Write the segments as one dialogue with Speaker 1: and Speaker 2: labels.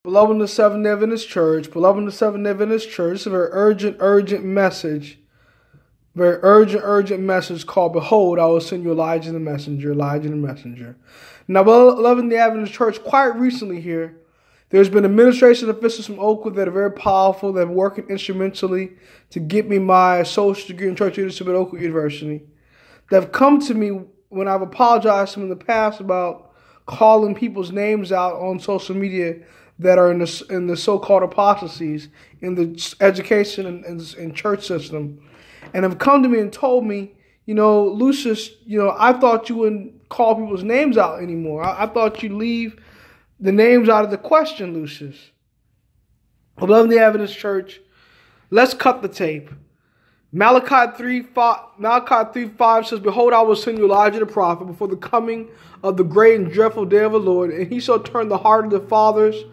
Speaker 1: Beloved in the Seventh-day Adventist Church, beloved in the Seventh-day Adventist Church, it's a very urgent message. Very urgent message called, Behold, I will send you Elijah the messenger, Elijah the messenger. Now, beloved in the Adventist Church, quite recently here, there's been administration officials from Oakwood that are very powerful, that are working instrumentally to get me my associate's degree in church leadership at Oakwood University, that have come to me when I've apologized to them in the past about calling people's names out on social media that are in the so-called apostasies in the education and church system, and have come to me and told me, Lucius, I thought you wouldn't call people's names out anymore. I thought you'd leave the names out of the question, Lucius. Beloved in the Adventist Church, let's cut the tape. Malachi 3:5 says, Behold, I will send you Elijah the prophet before the coming of the great and dreadful day of the Lord, and he shall turn the heart of the fathers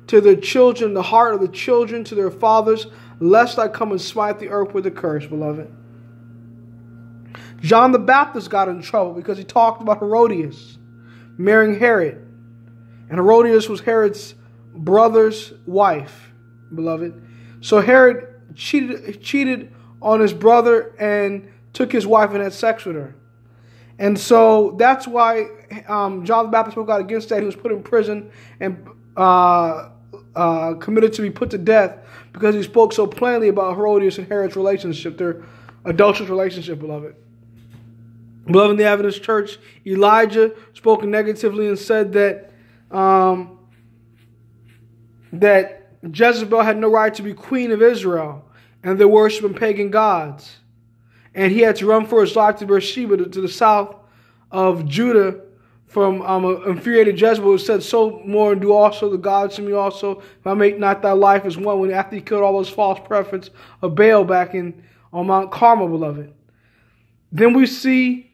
Speaker 1: to their children, the heart of the children to their fathers, lest I come and smite the earth with a curse, beloved. John the Baptist got in trouble because he talked about Herodias marrying Herod. And Herodias was Herod's brother's wife, beloved. So Herod cheated on his brother and took his wife and had sex with her. And so that's why John the Baptist spoke out against that. He was put in prison and committed to be put to death because he spoke so plainly about Herodias and Herod's relationship, their adulterous relationship, beloved. Beloved in the Adventist Church, Elijah spoke negatively and said that that Jezebel had no right to be queen of Israel and they're worshiping pagan gods. And he had to run for his life to Beersheba, to the south of Judah, from infuriated Jezebel, who said, So more and do also the gods to me also, if I make not thy life as one, when after he killed all those false prophets of Baal back on Mount Carmel, beloved. Then we see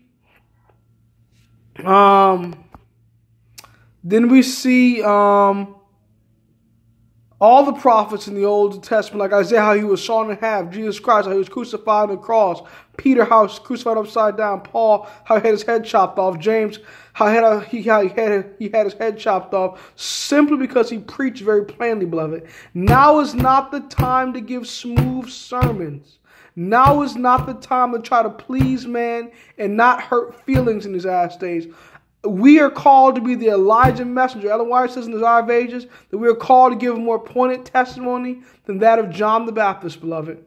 Speaker 1: all the prophets in the Old Testament, like Isaiah, how he was sawn in half, Jesus Christ, how he was crucified on the cross, Peter, how he was crucified upside down, Paul, how he had his head chopped off, James, how he had his head chopped off, simply because he preached very plainly, beloved. Now is not the time to give smooth sermons. Now is not the time to try to please man and not hurt feelings in these last days. We are called to be the Elijah messenger. Ellen White says in the Desire of Ages that we are called to give a more pointed testimony than that of John the Baptist, beloved.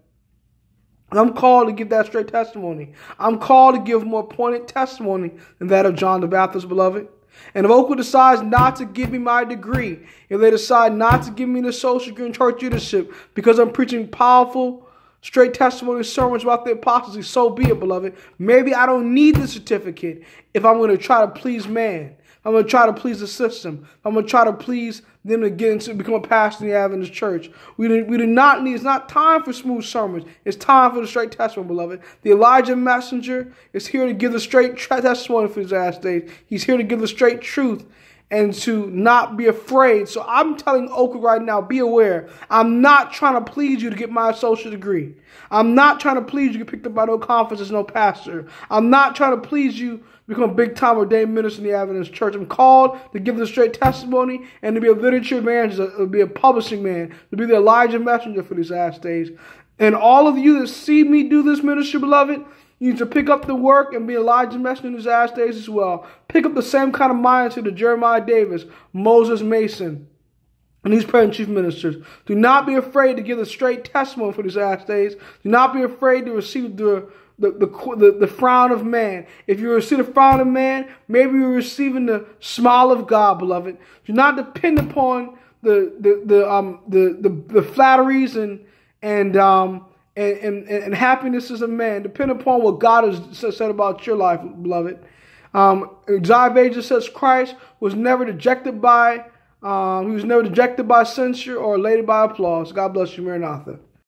Speaker 1: And I'm called to give that straight testimony. I'm called to give a more pointed testimony than that of John the Baptist, beloved. And if Oakwood decides not to give me my degree, if they decide not to give me the social degree in church leadership because I'm preaching powerful, straight testimony sermons about the apostasy, so be it, beloved. Maybe I don't need the certificate if I'm going to try to please man. I'm going to try to please the system. I'm going to try to please them to get into become a pastor in the Adventist Church. We do not need, it's not time for smooth sermons. It's time for the straight testimony, beloved. The Elijah messenger is here to give the straight testimony for his last days. He's here to give the straight truth and to not be afraid. So I'm telling Oakwood right now, be aware. I'm not trying to please you to get my associate degree. I'm not trying to please you to get picked up by no conference as no pastor. I'm not trying to please you to become a big-time ordained minister in the Adventist Church. I'm called to give the straight testimony and to be a literature evangelist, to be a publishing man, to be the Elijah messenger for these last days. And all of you that see me do this ministry, beloved, you need to pick up the work and be Elijah messenger in these last days as well. Pick up the same kind of mindset of Jeremiah Davis, Moses Mason, and these present chief ministers. Do not be afraid to give the straight testimony for these last days. Do not be afraid to receive the frown of man. If you receive the frown of man, maybe you're receiving the smile of God, beloved. Do not depend upon the flatteries and happiness as a man. Depend upon what God has said about your life, beloved. Desire of Ages says Christ was never dejected by censure or elated by applause. God bless you, Maranatha.